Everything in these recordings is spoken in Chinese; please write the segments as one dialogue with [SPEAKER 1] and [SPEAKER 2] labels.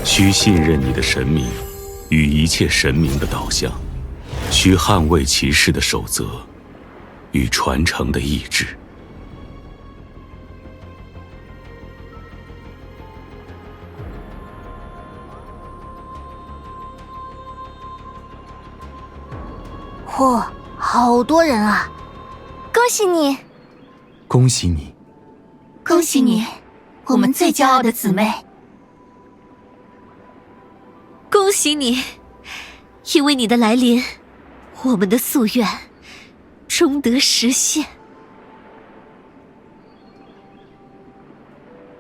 [SPEAKER 1] 需信任你的神明与一切神明的导向，需捍卫骑士的守则与传承的意志。
[SPEAKER 2] 嚯，好多人啊！
[SPEAKER 3] 恭喜你！
[SPEAKER 4] 恭喜你！
[SPEAKER 3] 恭喜你，我们最骄傲的姊妹！
[SPEAKER 5] 恭喜你，因为你的来临，我们的夙愿终得实现。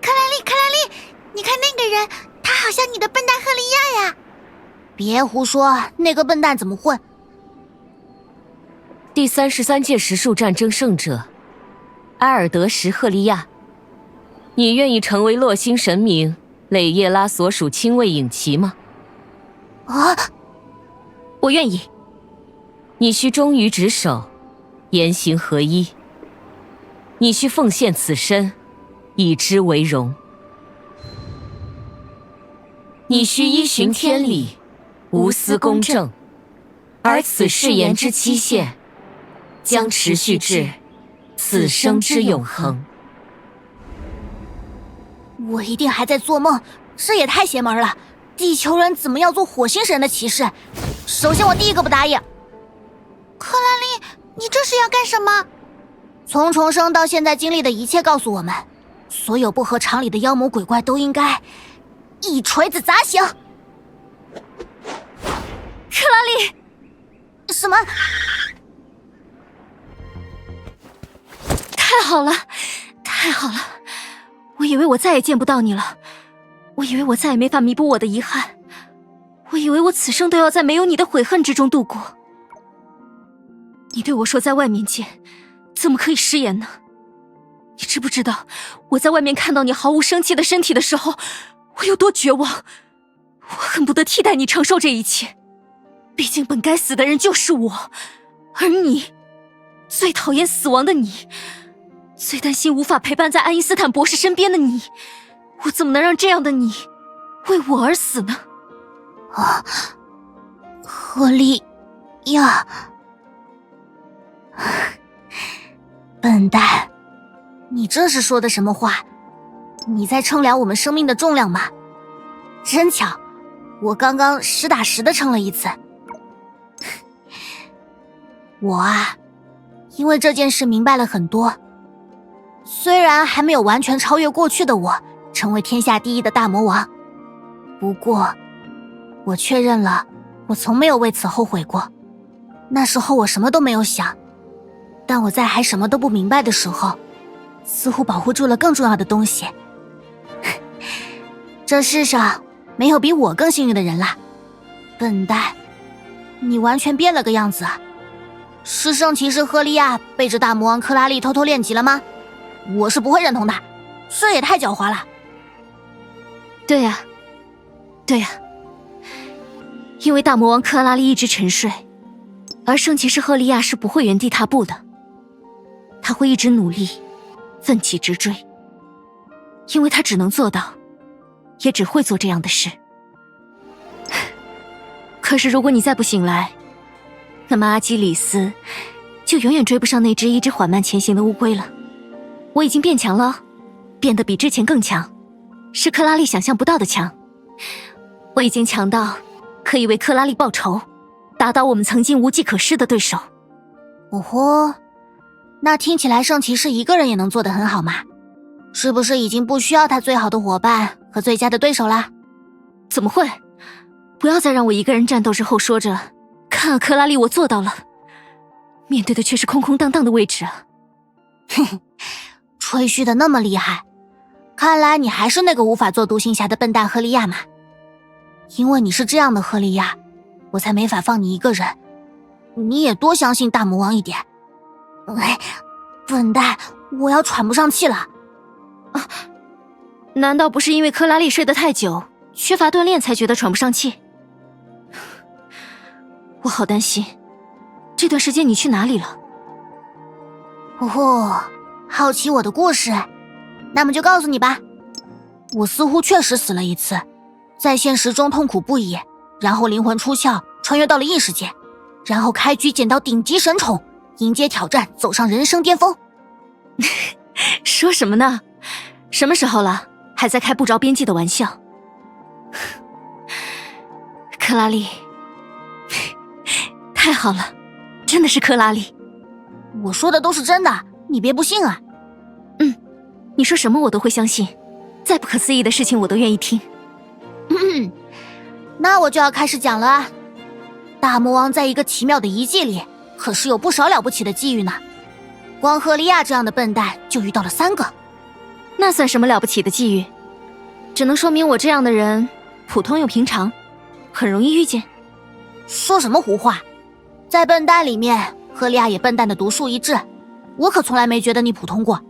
[SPEAKER 3] 克拉丽，你看那个人，他好像你的笨蛋赫利亚呀！
[SPEAKER 2] 别胡说，那个笨蛋怎么会？
[SPEAKER 6] 第33届石树战争胜者埃尔德什赫利亚，你愿意成为洛星神明蕾叶拉所属亲卫影骑吗？
[SPEAKER 2] 啊，
[SPEAKER 6] 我愿意。你需忠于职守，言行合一。你需奉献此身，以之为荣。你需依循天理，无私公正，而此誓言之期限将持续至此生之永恒。
[SPEAKER 2] 我一定还在做梦，这也太邪门了！地球人怎么要做火星神的骑士？首先我第一个不答应。
[SPEAKER 3] 克拉丽，你这是要干什么？
[SPEAKER 2] 从重生到现在经历的一切告诉我们，所有不合常理的妖魔鬼怪都应该一锤子砸醒。
[SPEAKER 5] 克拉丽，
[SPEAKER 2] 什么？
[SPEAKER 5] 太好了，太好了！我以为我再也见不到你了，我以为我再也没法弥补我的遗憾，我以为我此生都要在没有你的悔恨之中度过。你对我说在外面见，怎么可以食言呢？你知不知道我在外面看到你毫无生气的身体的时候，我有多绝望？我恨不得替代你承受这一切。毕竟本该死的人就是我，而你，最讨厌死亡的你，最担心无法陪伴在爱因斯坦博士身边的你，我怎么能让这样的你为我而死呢？
[SPEAKER 2] 啊，赫利亚，笨蛋，你这是说的什么话？你在称量我们生命的重量吗？真巧，我刚刚实打实的称了一次。我啊，因为这件事明白了很多。虽然还没有完全超越过去的我，成为天下第一的大魔王，不过我确认了，我从没有为此后悔过。那时候我什么都没有想，但我在还什么都不明白的时候，似乎保护住了更重要的东西。这世上没有比我更幸运的人了。笨蛋，你完全变了个样子啊！是圣骑士赫利亚背着大魔王克拉丽偷偷练级了吗？我是不会认同的，这也太狡猾了。
[SPEAKER 5] 对呀，对呀，因为大魔王克拉丽一直沉睡，而圣骑士赫利亚是不会原地踏步的，他会一直努力，奋起直追，因为他只能做到，也只会做这样的事。可是如果你再不醒来，那么阿基里斯就永远追不上那只一直缓慢前行的乌龟了。我已经变强了，变得比之前更强，是克拉丽想象不到的强。我已经强到可以为克拉丽报仇，打倒我们曾经无计可施的对手。
[SPEAKER 2] 哦豁，那听起来圣骑士一个人也能做得很好嘛？是不是已经不需要他最好的伙伴和最佳的对手啦？
[SPEAKER 5] 怎么会？不要再让我一个人战斗之后说着看啊克拉丽我做到了，面对的却是空空荡荡的位置啊。
[SPEAKER 2] 哼哼，吹嘘的那么厉害，看来你还是那个无法做独行侠的笨蛋赫利亚嘛。因为你是这样的赫利亚，我才没法放你一个人。你也多相信大魔王一点。哎，笨蛋，我要喘不上气了。
[SPEAKER 5] 啊，难道不是因为克拉丽睡得太久，缺乏锻炼才觉得喘不上气？我好担心，这段时间你去哪里了？
[SPEAKER 2] 哦，好奇我的故事？那么就告诉你吧。我似乎确实死了一次，在现实中痛苦不已，然后灵魂出窍，穿越到了异世界，然后开局捡到顶级神宠，迎接挑战，走上人生巅峰。
[SPEAKER 5] 说什么呢？什么时候了，还在开不着边际的玩笑？克拉丽，太好了，真的是克拉丽。
[SPEAKER 2] 我说的都是真的，你别不信啊。
[SPEAKER 5] 你说什么我都会相信，再不可思议的事情我都愿意听。
[SPEAKER 2] 那我就要开始讲了啊。大魔王在一个奇妙的遗迹里，可是有不少了不起的机遇呢。光赫利亚这样的笨蛋就遇到了3个。
[SPEAKER 5] 那算什么了不起的际遇？只能说明我这样的人普通又平常，很容易遇见。
[SPEAKER 2] 说什么胡话，在笨蛋里面，赫利亚也笨蛋的独树一帜，我可从来没觉得你普通过。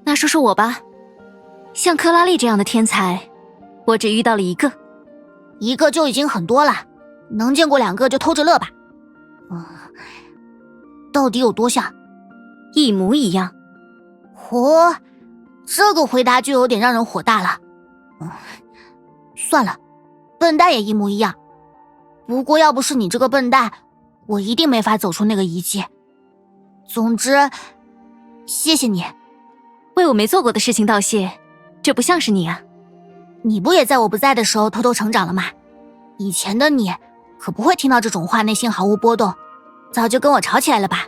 [SPEAKER 5] 那说说我吧，像克拉丽这样的天才，我只遇到了1个。
[SPEAKER 2] 1个就已经很多了，能见过2个就偷着乐吧。到底有多像？
[SPEAKER 5] 一模一样。
[SPEAKER 2] 嚯，这个回答就有点让人火大了。算了，笨蛋也一模一样。不过要不是你这个笨蛋，我一定没法走出那个遗迹。总之，谢谢你。
[SPEAKER 5] 为我没做过的事情道谢，这不像是你啊。
[SPEAKER 2] 你不也在我不在的时候偷偷成长了吗？以前的你可不会听到这种话内心毫无波动，早就跟我吵起来了吧。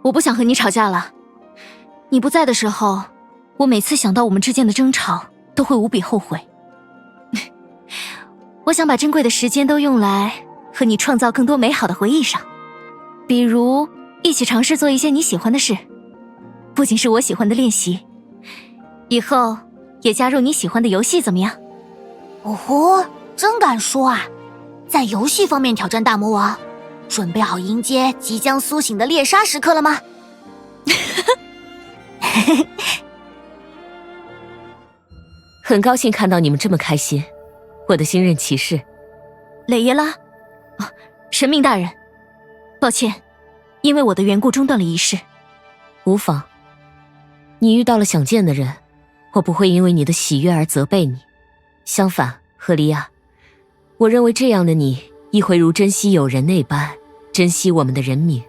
[SPEAKER 5] 我不想和你吵架了。你不在的时候，我每次想到我们之间的争吵都会无比后悔。我想把珍贵的时间都用来和你创造更多美好的回忆上，比如一起尝试做一些你喜欢的事，不仅是我喜欢的练习，以后也加入你喜欢的游戏怎么样？
[SPEAKER 2] 哦豁，真敢说啊！在游戏方面挑战大魔王，准备好迎接即将苏醒的猎杀时刻了吗？
[SPEAKER 6] 很高兴看到你们这么开心，我的新任骑士。
[SPEAKER 5] 蕾耶拉，神明大人，抱歉，因为我的缘故中断了仪式。
[SPEAKER 6] 无妨，你遇到了想见的人，我不会因为你的喜悦而责备你。相反，赫利亚，我认为这样的你亦会如珍惜友人那般珍惜我们的人民，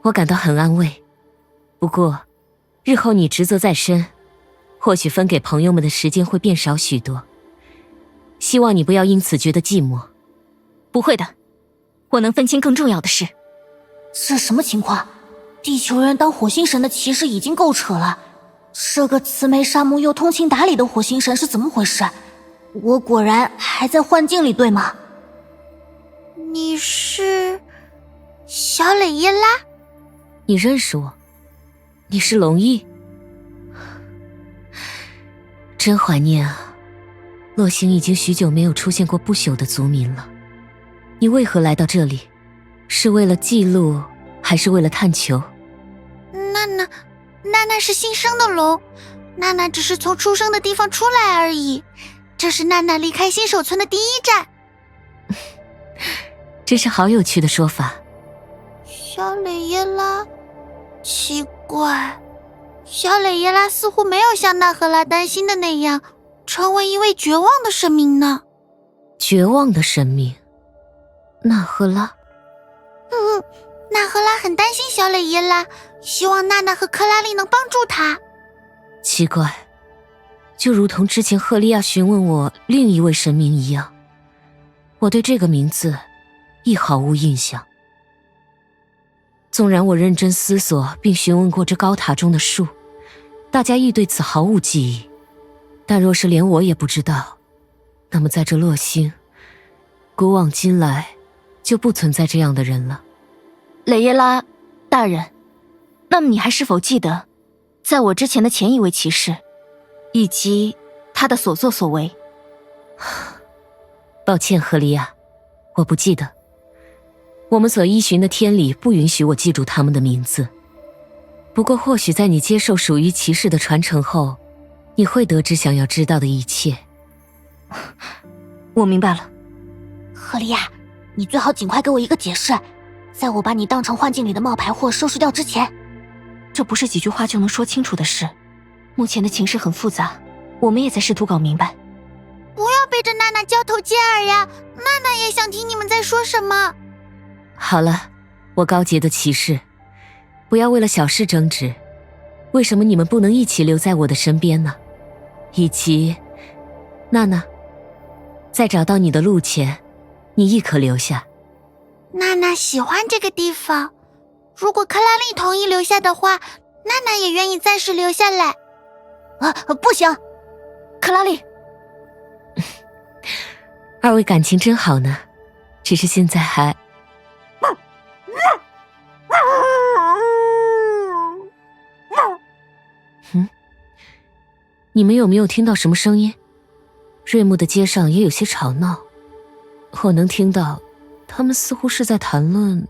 [SPEAKER 6] 我感到很安慰。不过日后你职责在身，或许分给朋友们的时间会变少许多，希望你不要因此觉得寂寞。
[SPEAKER 5] 不会的，我能分清更重要的事。
[SPEAKER 2] 这什么情况？地球人当火星神的骑士已经够扯了，这个慈眉善目又通情达理的火星神是怎么回事？我果然还在幻境里，对吗？
[SPEAKER 3] 你是小蕾耶拉？
[SPEAKER 6] 你认识我？你是龙翼？真怀念啊，洛星已经许久没有出现过不朽的族民了。你为何来到这里？是为了记录，还是为了探求？
[SPEAKER 3] 娜娜是新生的龙，娜娜只是从出生的地方出来而已。这是娜娜离开新手村的第一站。
[SPEAKER 6] 这是好有趣的说法。
[SPEAKER 3] 小蕾耶拉，奇怪，小蕾耶拉似乎没有像娜赫拉担心的那样，成为一位绝望的神明呢。
[SPEAKER 6] 绝望的神明？娜赫拉？
[SPEAKER 3] 娜赫拉很担心小蕾耶拉，希望娜娜和克拉丽能帮助她。
[SPEAKER 6] 奇怪，就如同之前赫利亚询问我另一位神明一样，我对这个名字亦毫无印象。纵然我认真思索并询问过这高塔中的树，大家亦对此毫无记忆，但若是连我也不知道，那么在这洛星，古往今来就不存在这样的人了。
[SPEAKER 5] 蕾耶拉大人，那么你还是否记得在我之前的前一位骑士以及他的所作所为？
[SPEAKER 6] 抱歉，赫利亚，我不记得。我们所依循的天理不允许我记住他们的名字。不过或许在你接受属于骑士的传承后，你会得知想要知道的一切。
[SPEAKER 5] 我明白了。
[SPEAKER 2] 赫利亚，你最好尽快给我一个解释，在我把你当成幻境里的冒牌货收拾掉之前。
[SPEAKER 5] 这不是几句话就能说清楚的事，目前的情势很复杂，我们也在试图搞明白。
[SPEAKER 3] 背着娜娜交头接耳呀！娜娜也想听你们在说什么。
[SPEAKER 6] 好了，我高洁的骑士，不要为了小事争执。为什么你们不能一起留在我的身边呢？以及，娜娜，在找到你的路前，你亦可留下。
[SPEAKER 3] 娜娜喜欢这个地方，如果克拉丽同意留下的话，娜娜也愿意暂时留下来。
[SPEAKER 2] 不行，
[SPEAKER 5] 克拉丽。
[SPEAKER 6] 二位感情真好呢，只是现在还……你们有没有听到什么声音？瑞木的街上也有些吵闹，我能听到，他们似乎是在谈论